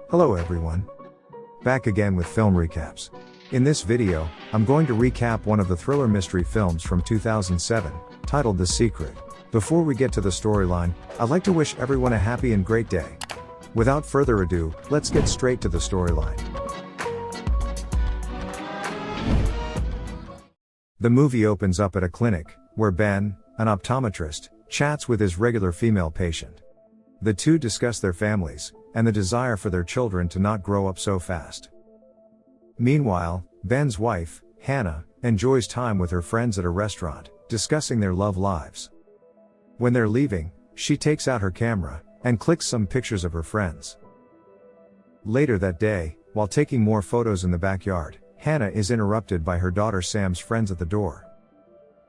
Hello everyone. Back again with film recaps. In this video, I'm going to recap one of the thriller mystery films from 2007, titled The Secret. Before we get to the storyline, I'd like to wish everyone a happy and great day. Without further ado, let's get straight to the storyline. The movie opens up at a clinic, where Ben, an optometrist, chats with his regular female patient. The two discuss their families, and the desire for their children to not grow up so fast. Meanwhile, Ben's wife, Hannah, enjoys time with her friends at a restaurant, discussing their love lives. When they're leaving, she takes out her camera, and clicks some pictures of her friends. Later that day, while taking more photos in the backyard, Hannah is interrupted by her daughter Sam's friends at the door.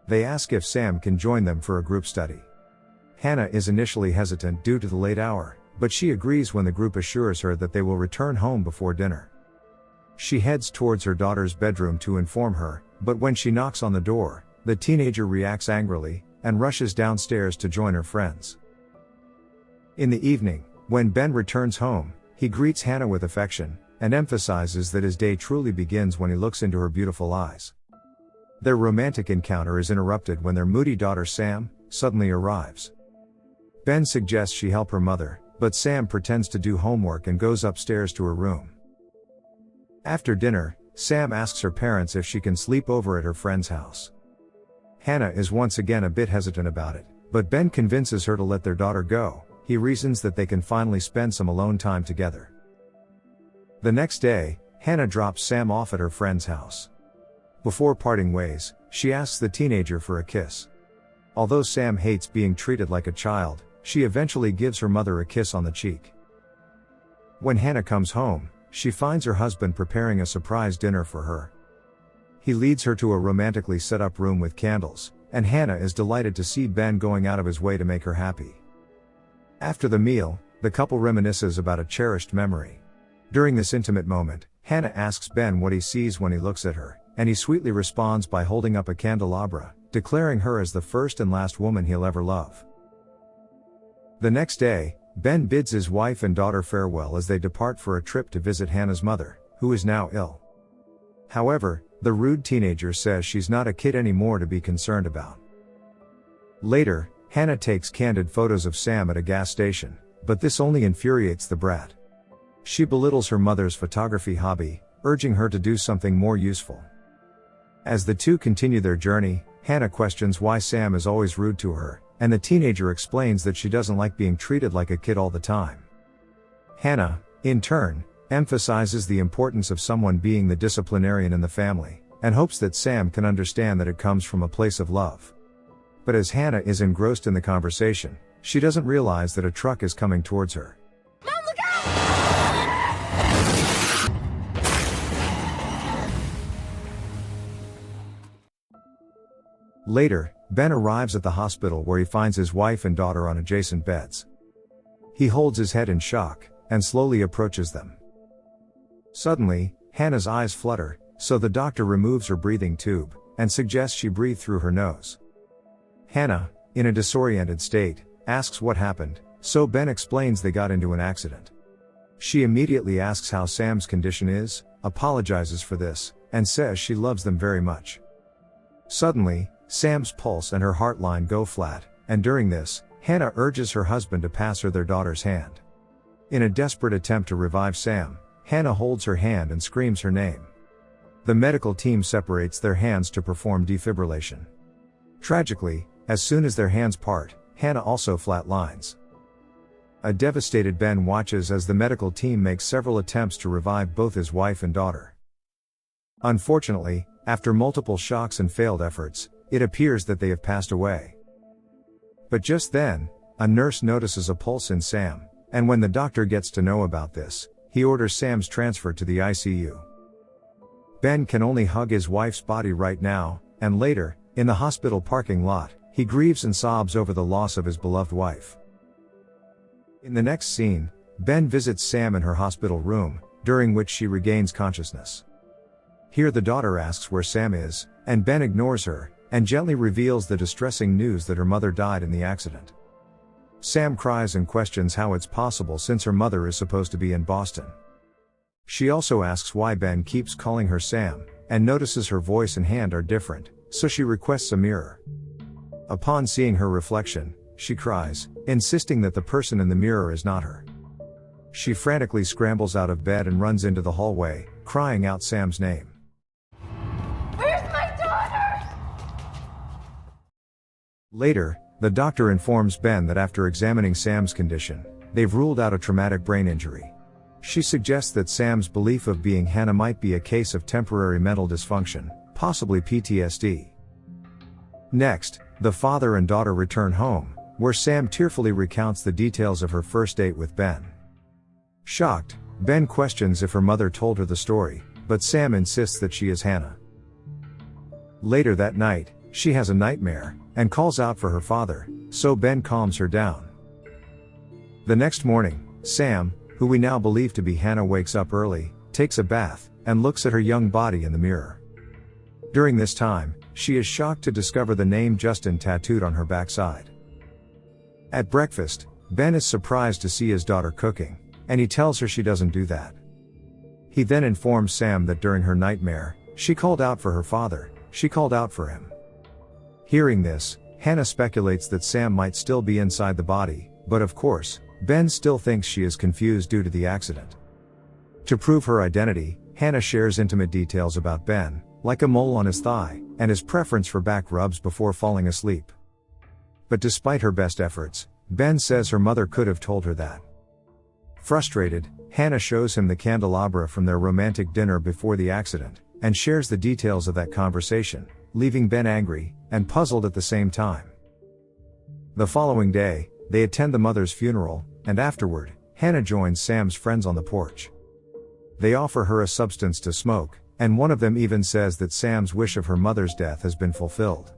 They ask if Sam can join them for a group study. Hannah is initially hesitant due to the late hour, but she agrees when the group assures her that they will return home before dinner. She heads towards her daughter's bedroom to inform her, but when she knocks on the door, the teenager reacts angrily, and rushes downstairs to join her friends. In the evening, when Ben returns home, he greets Hannah with affection, and emphasizes that his day truly begins when he looks into her beautiful eyes. Their romantic encounter is interrupted when their moody daughter Sam suddenly arrives. Ben suggests she help her mother, but Sam pretends to do homework and goes upstairs to her room. After dinner, Sam asks her parents if she can sleep over at her friend's house. Hannah is once again a bit hesitant about it, but Ben convinces her to let their daughter go. He reasons that they can finally spend some alone time together. The next day, Hannah drops Sam off at her friend's house. Before parting ways, she asks the teenager for a kiss. Although Sam hates being treated like a child, she eventually gives her mother a kiss on the cheek. When Hannah comes home, she finds her husband preparing a surprise dinner for her. He leads her to a romantically set up room with candles, and Hannah is delighted to see Ben going out of his way to make her happy. After the meal, the couple reminisces about a cherished memory. During this intimate moment, Hannah asks Ben what he sees when he looks at her, and he sweetly responds by holding up a candelabra, declaring her as the first and last woman he'll ever love. The next day, Ben bids his wife and daughter farewell as they depart for a trip to visit Hannah's mother, who is now ill. However, the rude teenager says she's not a kid anymore to be concerned about. Later, Hannah takes candid photos of Sam at a gas station, but this only infuriates the brat. She belittles her mother's photography hobby, urging her to do something more useful. As the two continue their journey, Hannah questions why Sam is always rude to her, and the teenager explains that she doesn't like being treated like a kid all the time. Hannah, in turn, emphasizes the importance of someone being the disciplinarian in the family, and hopes that Sam can understand that it comes from a place of love. But as Hannah is engrossed in the conversation, she doesn't realize that a truck is coming towards her. Mom, look out! Later, Ben arrives at the hospital where he finds his wife and daughter on adjacent beds. He holds his head in shock, and slowly approaches them. Suddenly, Hannah's eyes flutter, so the doctor removes her breathing tube, and suggests she breathe through her nose. Hannah, in a disoriented state, asks what happened, so Ben explains they got into an accident. She immediately asks how Sam's condition is, apologizes for this, and says she loves them very much. Suddenly, Sam's pulse and her heart line go flat, and during this, Hannah urges her husband to pass her their daughter's hand. In a desperate attempt to revive Sam, Hannah holds her hand and screams her name. The medical team separates their hands to perform defibrillation. Tragically, as soon as their hands part, Hannah also flatlines. A devastated Ben watches as the medical team makes several attempts to revive both his wife and daughter. Unfortunately, after multiple shocks and failed efforts, it appears that they have passed away. But just then, a nurse notices a pulse in Sam, and when the doctor gets to know about this, he orders Sam's transfer to the ICU. Ben can only hug his wife's body right now, and later, in the hospital parking lot, he grieves and sobs over the loss of his beloved wife. In the next scene, Ben visits Sam in her hospital room, during which she regains consciousness. Here the daughter asks where Sam is, and Ben ignores her, and gently reveals the distressing news that her mother died in the accident. Sam cries and questions how it's possible since her mother is supposed to be in Boston. She also asks why Ben keeps calling her Sam, and notices her voice and hand are different, so she requests a mirror. Upon seeing her reflection, she cries, insisting that the person in the mirror is not her. She frantically scrambles out of bed and runs into the hallway, crying out Sam's name. Where's my daughter? Later, the doctor informs Ben that after examining Sam's condition, they've ruled out a traumatic brain injury. She suggests that Sam's belief of being Hannah might be a case of temporary mental dysfunction, possibly PTSD. Next, the father and daughter return home, where Sam tearfully recounts the details of her first date with Ben. Shocked, Ben questions if her mother told her the story, but Sam insists that she is Hannah. Later that night, she has a nightmare, and calls out for her father, so Ben calms her down. The next morning, Sam, who we now believe to be Hannah, wakes up early, takes a bath, and looks at her young body in the mirror. During this time, she is shocked to discover the name Justin tattooed on her backside. At breakfast, Ben is surprised to see his daughter cooking, and he tells her she doesn't do that. He then informs Sam that during her nightmare, she called out for her father, she called out for him. Hearing this, Hannah speculates that Sam might still be inside the body, but of course, Ben still thinks she is confused due to the accident. To prove her identity, Hannah shares intimate details about Ben, like a mole on his thigh, and his preference for back rubs before falling asleep. But despite her best efforts, Ben says her mother could have told her that. Frustrated, Hannah shows him the candelabra from their romantic dinner before the accident, and shares the details of that conversation, leaving Ben angry and puzzled at the same time. The following day, they attend the mother's funeral, and afterward, Hannah joins Sam's friends on the porch. They offer her a substance to smoke, and one of them even says that Sam's wish of her mother's death has been fulfilled.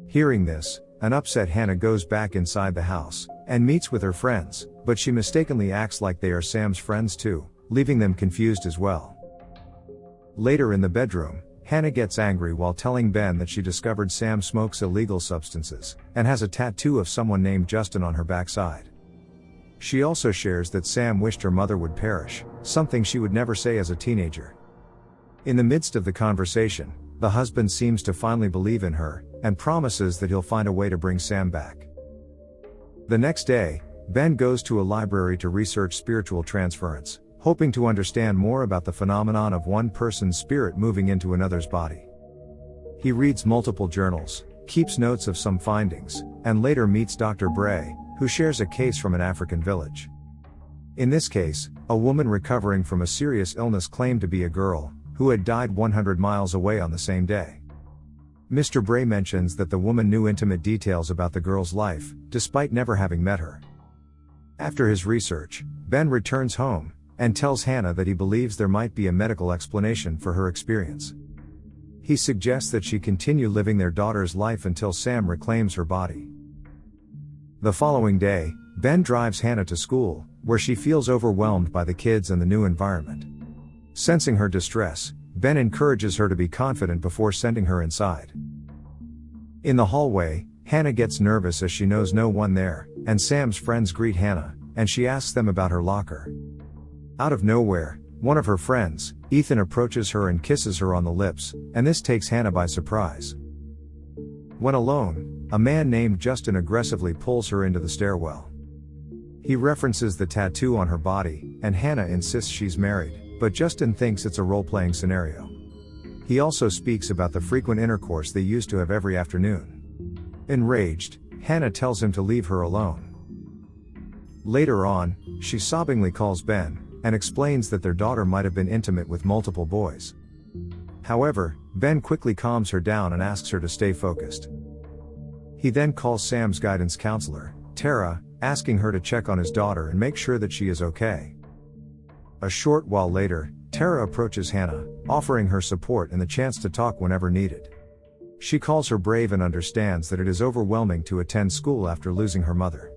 Hearing this, an upset Hannah goes back inside the house, and meets with her friends, but she mistakenly acts like they are Sam's friends too, leaving them confused as well. Later in the bedroom, Hannah gets angry while telling Ben that she discovered Sam smokes illegal substances, and has a tattoo of someone named Justin on her backside. She also shares that Sam wished her mother would perish, something she would never say as a teenager. In the midst of the conversation, the husband seems to finally believe in her, and promises that he'll find a way to bring Sam back. The next day, Ben goes to a library to research spiritual transference, hoping to understand more about the phenomenon of one person's spirit moving into another's body. He reads multiple journals, keeps notes of some findings, and later meets Dr. Bray, who shares a case from an African village. In this case, a woman recovering from a serious illness claimed to be a girl, who had died 100 miles away on the same day. Mr. Bray mentions that the woman knew intimate details about the girl's life, despite never having met her. After his research, Ben returns home, and tells Hannah that he believes there might be a medical explanation for her experience. He suggests that she continue living their daughter's life until Sam reclaims her body. The following day, Ben drives Hannah to school, where she feels overwhelmed by the kids and the new environment. Sensing her distress, Ben encourages her to be confident before sending her inside. In the hallway, Hannah gets nervous as she knows no one there, and Sam's friends greet Hannah, and she asks them about her locker. Out of nowhere, one of her friends, Ethan, approaches her and kisses her on the lips, and this takes Hannah by surprise. When alone, a man named Justin aggressively pulls her into the stairwell. He references the tattoo on her body, and Hannah insists she's married, but Justin thinks it's a role-playing scenario. He also speaks about the frequent intercourse they used to have every afternoon. Enraged, Hannah tells him to leave her alone. Later on, she sobbingly calls Ben, and explains that their daughter might have been intimate with multiple boys. However, Ben quickly calms her down and asks her to stay focused. He then calls Sam's guidance counselor, Tara, asking her to check on his daughter and make sure that she is okay. A short while later, Tara approaches Hannah, offering her support and the chance to talk whenever needed. She calls her brave and understands that it is overwhelming to attend school after losing her mother.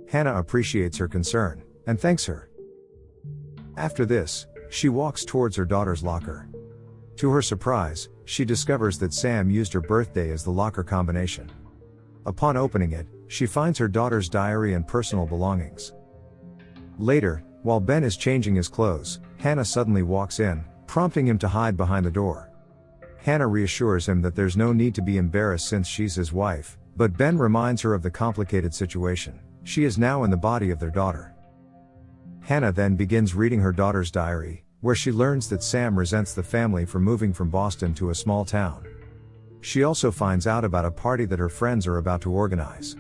Hannah appreciates her concern, and thanks her. After this, she walks towards her daughter's locker. To her surprise, she discovers that Sam used her birthday as the locker combination. Upon opening it, she finds her daughter's diary and personal belongings. Later, While Ben is changing his clothes, Hannah suddenly walks in, prompting him to hide behind the door. Hannah reassures him that there's no need to be embarrassed since she's his wife, but Ben reminds her of the complicated situation. She is now in the body of their daughter. Hannah then begins reading her daughter's diary, where she learns that Sam resents the family for moving from Boston to a small town. She also finds out about a party that her friends are about to organize.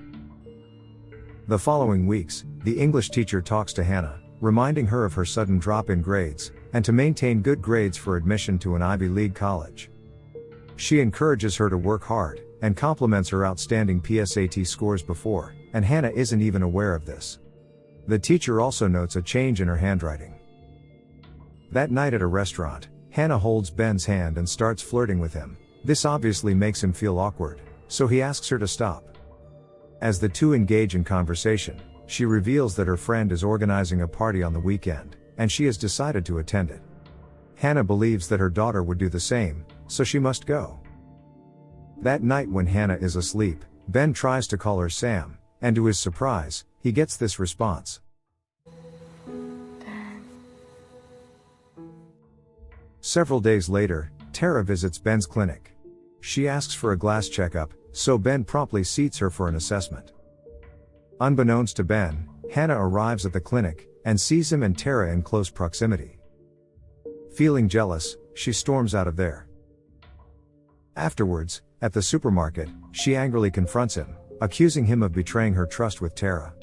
The following weeks, the English teacher talks to Hannah, reminding her of her sudden drop in grades, and to maintain good grades for admission to an Ivy League college. She encourages her to work hard, and compliments her outstanding PSAT scores before, and Hannah isn't even aware of this. The teacher also notes a change in her handwriting. That night at a restaurant, Hannah holds Ben's hand and starts flirting with him. This obviously makes him feel awkward, so he asks her to stop. As the two engage in conversation, she reveals that her friend is organizing a party on the weekend, and she has decided to attend it. Hannah believes that her daughter would do the same, so she must go. That night when Hannah is asleep, Ben tries to call her Sam, and to his surprise, he gets this response. Ben. Several days later, Tara visits Ben's clinic. She asks for a glass checkup, so Ben promptly seats her for an assessment. Unbeknownst to Ben, Hannah arrives at the clinic, and sees him and Tara in close proximity. Feeling jealous, she storms out of there. Afterwards, at the supermarket, she angrily confronts him, accusing him of betraying her trust with Tara.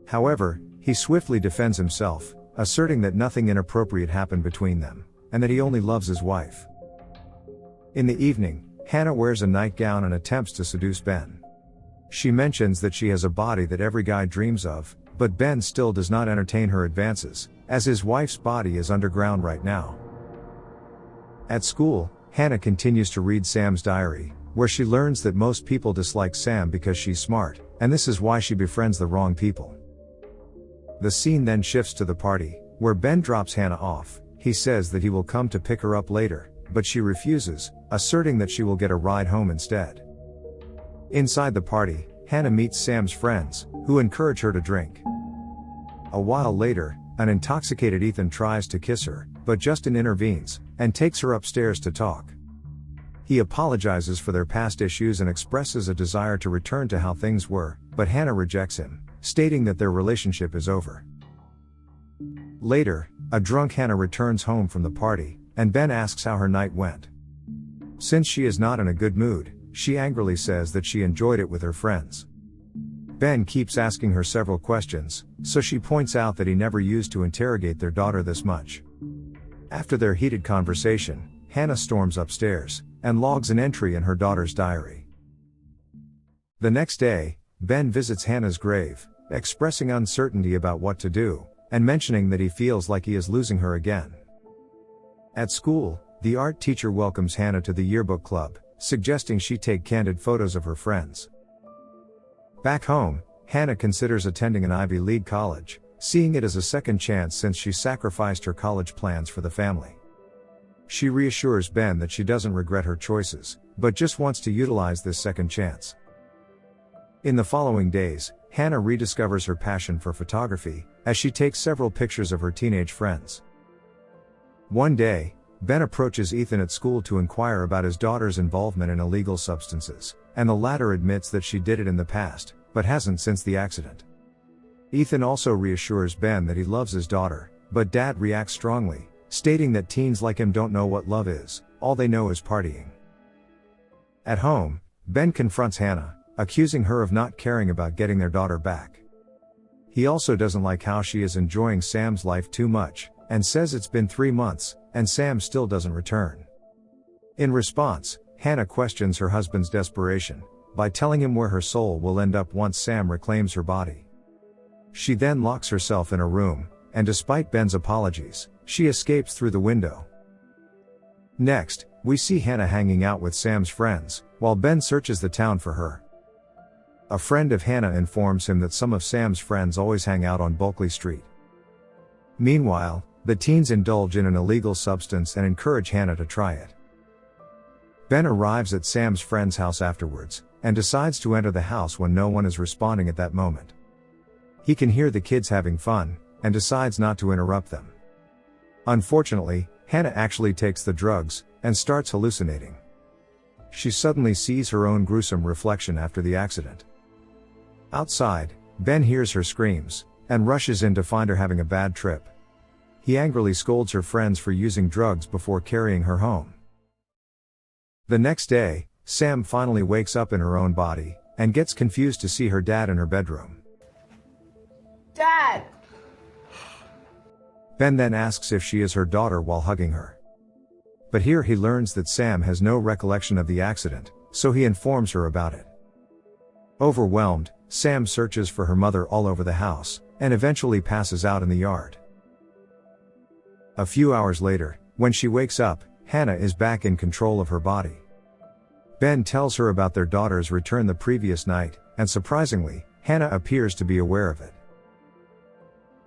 However, he swiftly defends himself, asserting that nothing inappropriate happened between them, and that he only loves his wife. In the evening, Hannah wears a nightgown and attempts to seduce Ben. She mentions that she has a body that every guy dreams of, but Ben still does not entertain her advances, as his wife's body is underground right now. At school, Hannah continues to read Sam's diary, where she learns that most people dislike Sam because she's smart, and this is why she befriends the wrong people. The scene then shifts to the party, where Ben drops Hannah off. He says that he will come to pick her up later, but she refuses, asserting that she will get a ride home instead. Inside the party, Hannah meets Sam's friends, who encourage her to drink. A while later, an intoxicated Ethan tries to kiss her, but Justin intervenes, and takes her upstairs to talk. He apologizes for their past issues and expresses a desire to return to how things were, but Hannah rejects him, stating that their relationship is over. Later, a drunk Hannah returns home from the party, and Ben asks how her night went. Since she is not in a good mood, she angrily says that she enjoyed it with her friends. Ben keeps asking her several questions, so she points out that he never used to interrogate their daughter this much. After their heated conversation, Hannah storms upstairs, and logs an entry in her daughter's diary. The next day, Ben visits Hannah's grave, expressing uncertainty about what to do, and mentioning that he feels like he is losing her again. At school, the art teacher welcomes Hannah to the yearbook club, suggesting she take candid photos of her friends. Back home, Hannah considers attending an Ivy League college, seeing it as a second chance since she sacrificed her college plans for the family. She reassures Ben that she doesn't regret her choices, but just wants to utilize this second chance. In the following days, Hannah rediscovers her passion for photography, as she takes several pictures of her teenage friends. One day, Ben approaches Ethan at school to inquire about his daughter's involvement in illegal substances, and the latter admits that she did it in the past, but hasn't since the accident. Ethan also reassures Ben that he loves his daughter, but Dad reacts strongly, stating that teens like him don't know what love is, all they know is partying. At home, Ben confronts Hannah, accusing her of not caring about getting their daughter back. He also doesn't like how she is enjoying Sam's life too much, and says it's been 3 months, and Sam still doesn't return. In response, Hannah questions her husband's desperation, by telling him where her soul will end up once Sam reclaims her body. She then locks herself in a room, and despite Ben's apologies, she escapes through the window. Next, we see Hannah hanging out with Sam's friends, while Ben searches the town for her. A friend of Hannah informs him that some of Sam's friends always hang out on Bulkley Street. Meanwhile, the teens indulge in an illegal substance and encourage Hannah to try it. Ben arrives at Sam's friend's house afterwards, and decides to enter the house when no one is responding at that moment. He can hear the kids having fun, and decides not to interrupt them. Unfortunately, Hannah actually takes the drugs, and starts hallucinating. She suddenly sees her own gruesome reflection after the accident. Outside, Ben hears her screams, and rushes in to find her having a bad trip. He angrily scolds her friends for using drugs before carrying her home. The next day, Sam finally wakes up in her own body, and gets confused to see her dad in her bedroom. Dad! Ben then asks if she is her daughter while hugging her. But here he learns that Sam has no recollection of the accident, so he informs her about it. Overwhelmed, Sam searches for her mother all over the house, and eventually passes out in the yard. A few hours later, when she wakes up, Hannah is back in control of her body. Ben tells her about their daughter's return the previous night, and surprisingly, Hannah appears to be aware of it.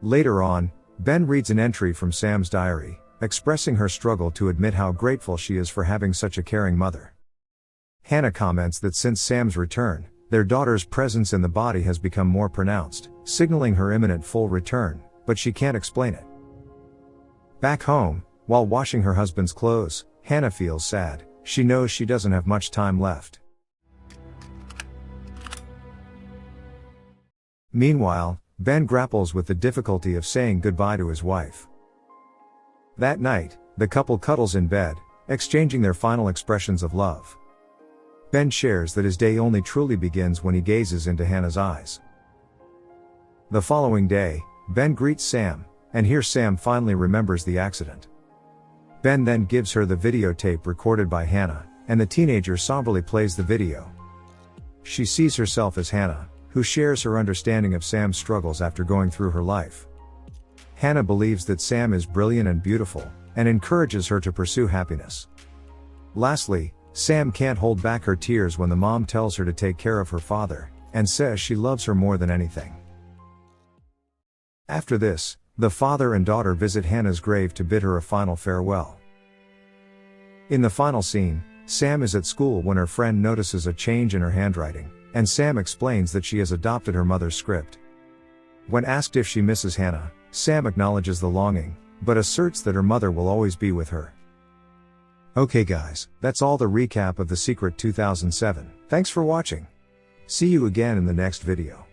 Later on, Ben reads an entry from Sam's diary, expressing her struggle to admit how grateful she is for having such a caring mother. Hannah comments that since Sam's return, their daughter's presence in the body has become more pronounced, signaling her imminent full return, but she can't explain it. Back home, while washing her husband's clothes, Hannah feels sad. She knows she doesn't have much time left. Meanwhile, Ben grapples with the difficulty of saying goodbye to his wife. That night, the couple cuddles in bed, exchanging their final expressions of love. Ben shares that his day only truly begins when he gazes into Hannah's eyes. The following day, Ben greets Sam, and here Sam finally remembers the accident. Ben then gives her the videotape recorded by Hannah, and the teenager somberly plays the video. She sees herself as Hannah, who shares her understanding of Sam's struggles after going through her life. Hannah believes that Sam is brilliant and beautiful, and encourages her to pursue happiness. Lastly, Sam can't hold back her tears when the mom tells her to take care of her father, and says she loves her more than anything. After this, the father and daughter visit Hannah's grave to bid her a final farewell. In the final scene, Sam is at school when her friend notices a change in her handwriting, and Sam explains that she has adopted her mother's script. When asked if she misses Hannah, Sam acknowledges the longing, but asserts that her mother will always be with her. Okay guys, that's all the recap of The Secret 2007. Thanks for watching. See you again in the next video.